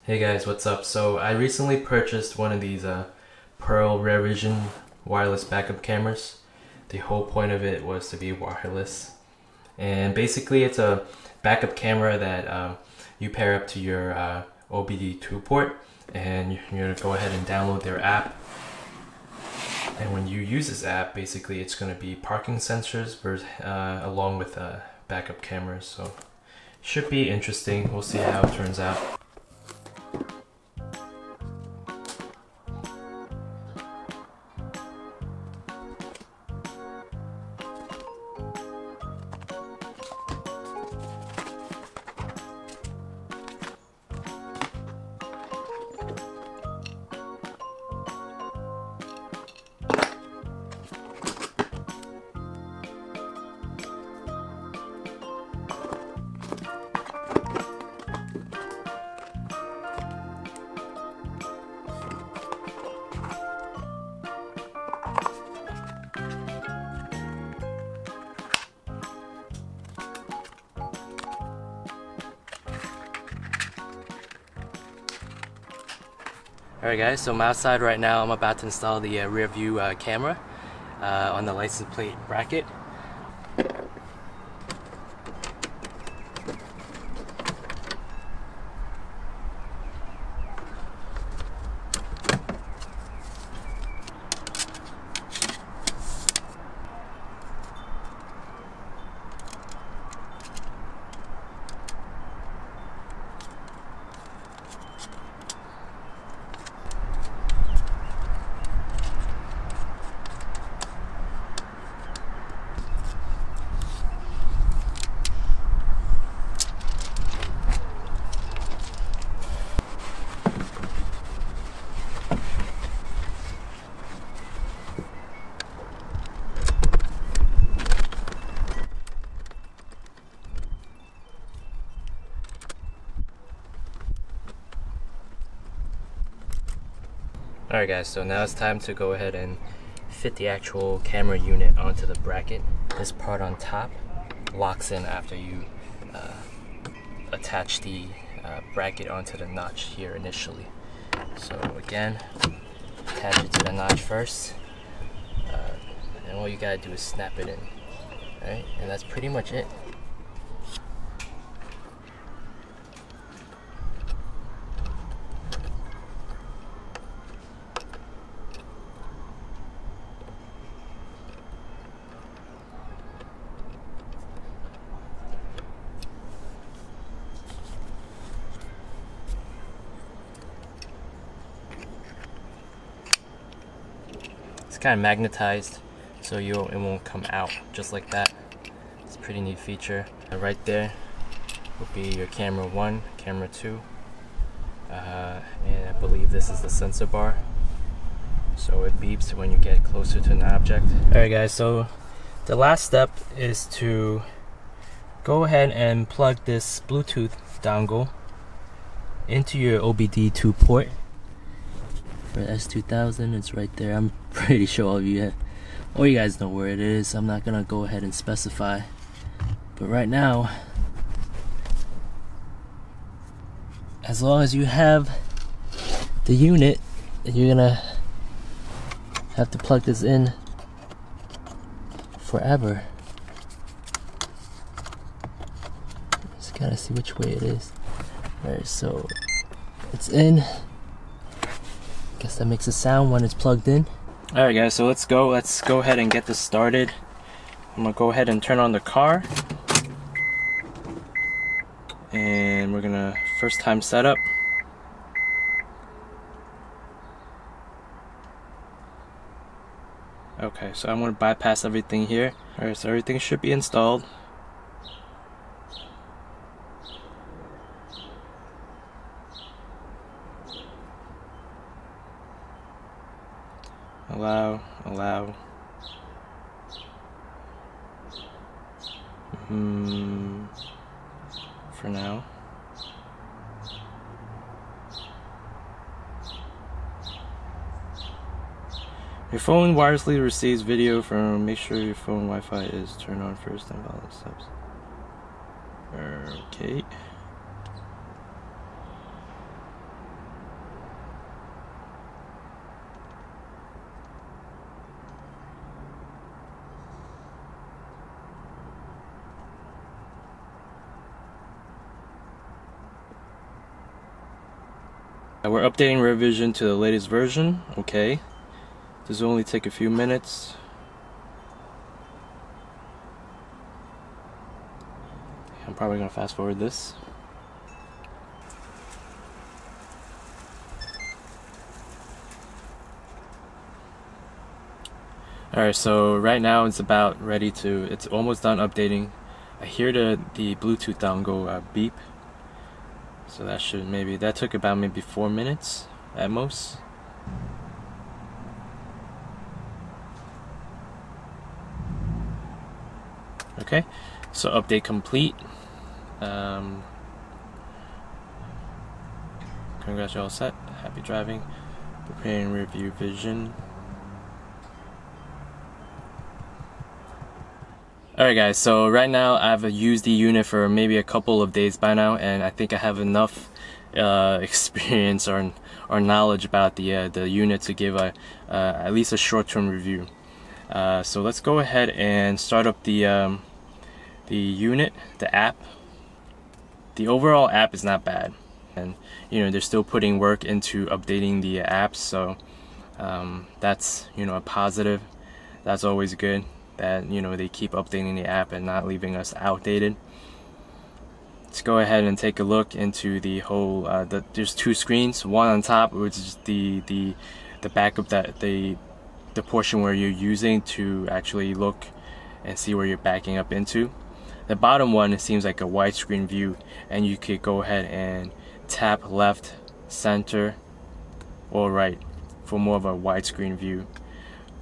Hey guys, what's up? So I recently purchased one of these Pearl Rare Vision wireless backup cameras. The whole point of it was to be wireless. And basically it's a backup camera that you pair up to your OBD2 port, and you're going to go ahead and download their app. And when you use this app, basically it's going to be parking sensors along with backup cameras. So should be interesting. We'll see how it turns out. Alright guys, so I'm outside right now. I'm about to install the rear view camera on the license plate bracket. Alright guys, so now it's time to go ahead and fit the actual camera unit onto the bracket. This part on top locks in after you attach the bracket onto the notch here initially. So again, attach it to the notch first, and all you gotta do is snap it in. Alright, and that's pretty much it. It's kind of magnetized, so it won't come out just like that. It's a pretty neat feature. Right there will be your camera 1, camera 2, and I believe this is the sensor bar, so it beeps when you get closer to an object. Alright guys, so the last step is to go ahead and plug this Bluetooth dongle into your OBD2 port. For S2000, it's right there. I'm pretty sure all you guys know where it is. I'm not gonna go ahead and specify, but right now, as long as you have the unit, you're gonna have to plug this in forever. Just gotta see which way it is. Alright, so it's in. Guess that makes a sound when it's plugged in. Alright guys, so let's go ahead and get this started. I'm gonna go ahead and turn on the car, and we're gonna first time setup. Okay, so I'm gonna bypass everything here. Alright, so everything should be installed. Allow. For now. Your phone wirelessly receives video from. Make sure your phone Wi-Fi is turned on first and follow the steps. Okay. We're updating revision to the latest version. Okay, this will only take a few minutes. I'm probably gonna fast forward this. Alright, so right now it's about ready to, it's almost done updating. I hear the Bluetooth dongle beep. So that should that took about maybe 4 minutes at most. Okay, so update complete. Congrats, you're all set. Happy driving. Preparing review vision. Alright guys, so right now I've used the unit for maybe a couple of days by now, and I think I have enough experience or knowledge about the unit to give at least a short-term review. So let's go ahead and start up the unit, the app. The overall app is not bad, and you know they're still putting work into updating the apps, so that's a positive. That's always good, that they keep updating the app and not leaving us outdated. Let's go ahead and take a look into the whole there's two screens, one on top which is the backup, that the portion where you're using to actually look and see where you're backing up into. The bottom one, it seems like a widescreen view, and you could go ahead and tap left, center, or right for more of a widescreen view.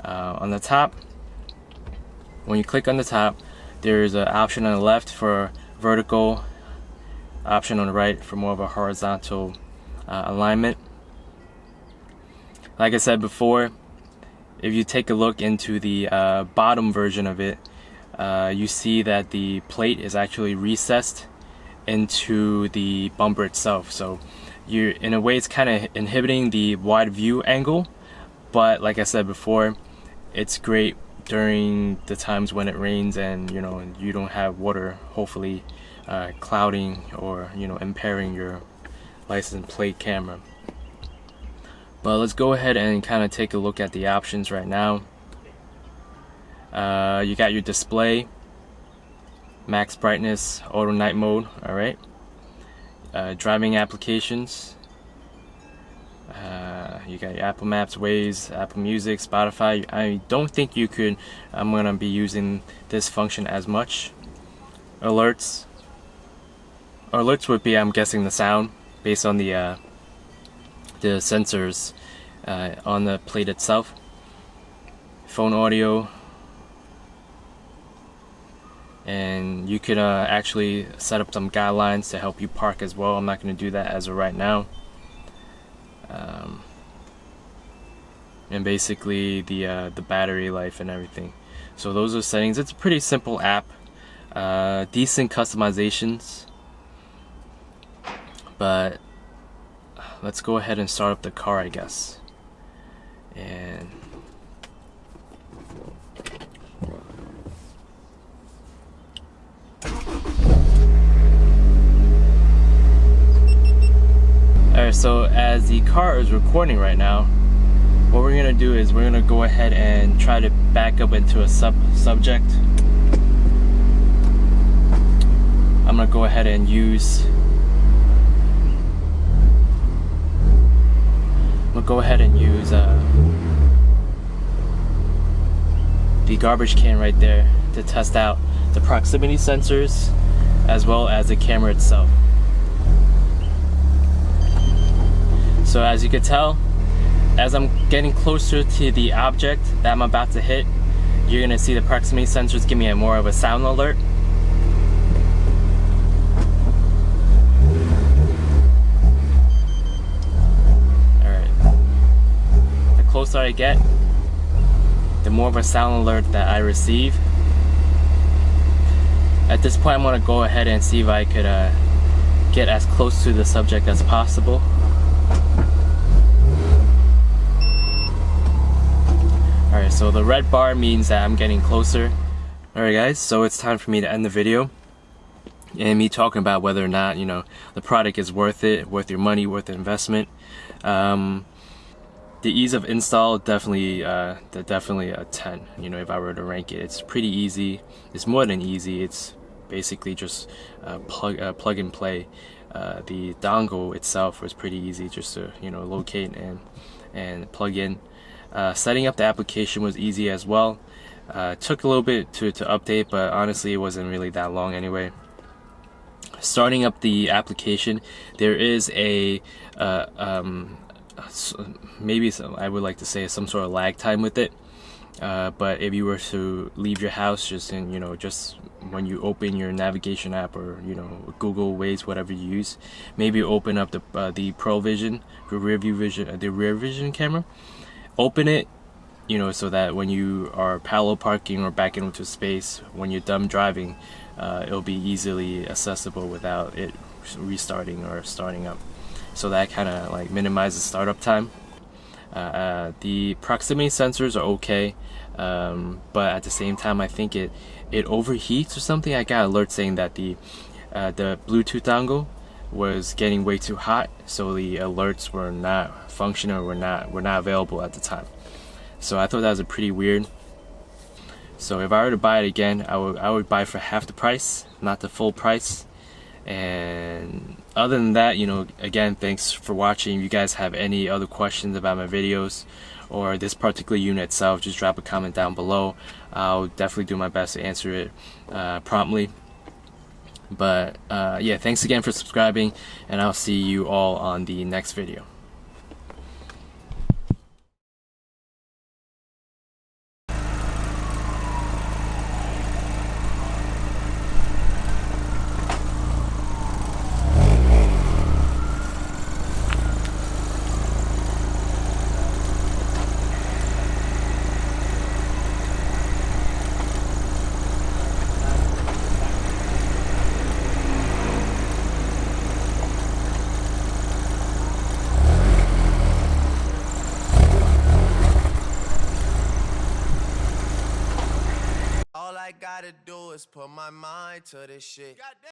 On the top, when you click on the top, there's an option on the left for vertical, option on the right for more of a horizontal alignment. Like I said before, if you take a look into the bottom version of it, you see that the plate is actually recessed into the bumper itself. So in a way it's kind of inhibiting the wide view angle, but like I said before, it's great during the times when it rains and you don't have water hopefully clouding or impairing your license plate camera. But let's go ahead and kind of take a look at the options right now. You got your display, max brightness, auto night mode. Alright, driving applications, you got your Apple Maps, Waze, Apple Music, Spotify. I don't think I'm gonna be using this function as much. Alerts would be, I'm guessing, the sound based on the sensors on the plate itself. Phone audio, and you could actually set up some guidelines to help you park as well. I'm not going to do that as of right now. And basically the battery life and everything. So those are settings. It's a pretty simple app, decent customizations, but let's go ahead and start up the car, I guess. And alright, so as the car is recording right now, what we're gonna do is we're gonna go ahead and try to back up into a subject. I'm gonna go ahead and use the garbage can right there to test out the proximity sensors as well as the camera itself. So as you can tell, as I'm getting closer to the object that I'm about to hit, you're gonna see the proximity sensors give me more of a sound alert. Closer I get, the more of a sound alert that I receive. At this point, I'm going to go ahead and see if I could get as close to the subject as possible. Alright, so the red bar means that I'm getting closer. Alright guys, so it's time for me to end the video. and me talking about whether or not, you know, the product is worth it, worth your money, worth the investment. The ease of install, definitely a 10. You know, if I were to rank it, it's pretty easy. It's more than easy. It's basically just plug and play. The dongle itself was pretty easy, just to, you know, locate and plug in. Setting up the application was easy as well. Took a little bit to update, but honestly it wasn't really that long anyway. Starting up the application, there is a maybe I would like to say some sort of lag time with it. But if you were to leave your house, just when you open your navigation app, or, you know, Google Waze, whatever you use, maybe open up the Pro Vision, the rear vision camera. Open it, you know, so that when you are parallel parking or backing into space, when you're done driving, it'll be easily accessible without it restarting or starting up. So that kind of like minimizes startup time. The proximity sensors are okay, but at the same time, I think it overheats or something. I got alerts saying that the Bluetooth dongle was getting way too hot, so the alerts were not functioning, or were not available at the time. So I thought that was pretty weird. So if I were to buy it again, I would buy for half the price, not the full price. And other than that, you know, again, thanks for watching. If you guys have any other questions about my videos or this particular unit itself, just drop a comment down below. I'll definitely do my best to answer it promptly. But yeah, thanks again for subscribing, and I'll see you all on the next video. All I gotta do is put my mind to this shit.